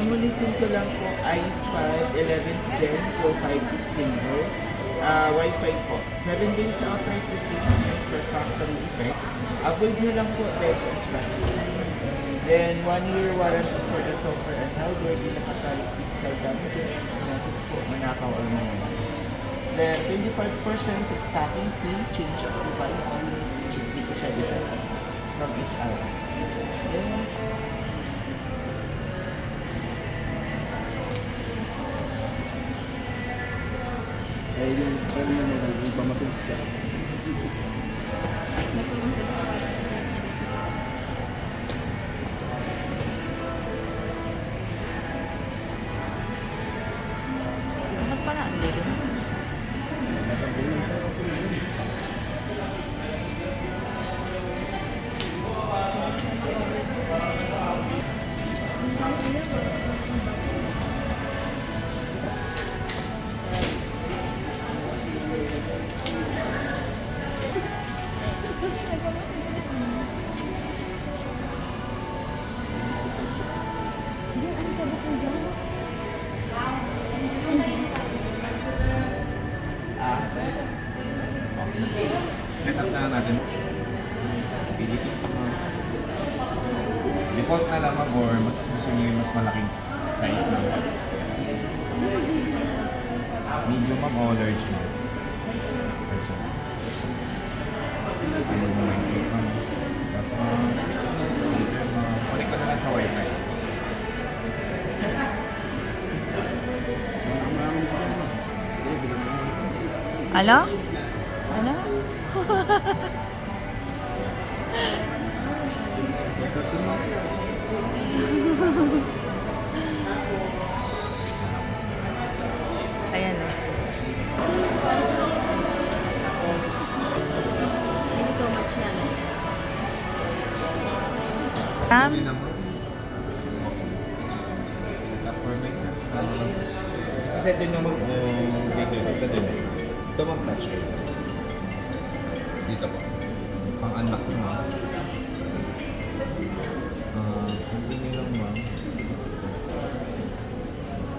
Mamulitin ko lang po i5 11th Gen Pro 5G Silver. Wi-Fi po. 7 days outright replacement for factory effect. Avoid nyo lang po deads and scratches. Then 1-year warranty for the software and hardware. Di nakasalit physical damages, cosmetics po, manakaw or mawala. Then 25% stacking fee, change of device unit, which is dito siya dito from SR. Then, Ay, yung pamatis ka. Ano pala ang lilo? Set up na natin. Philippines mo. Default na lamang or mas gusto niyo yung mas malaking size ng box? Medium ma'am o large ma'am? Large ma'am. Ano mo yung cake ma'am? Connect ko na lang sa wifi. Ano? Ano? Ayan o. Thank you so much na. Hindi na ma'am. Set up for myself. Isa-set din naman o set din. Ito ma'am touch. Dito po. Pang-unlock mo ma'am. Hindi nyo lang ma'am.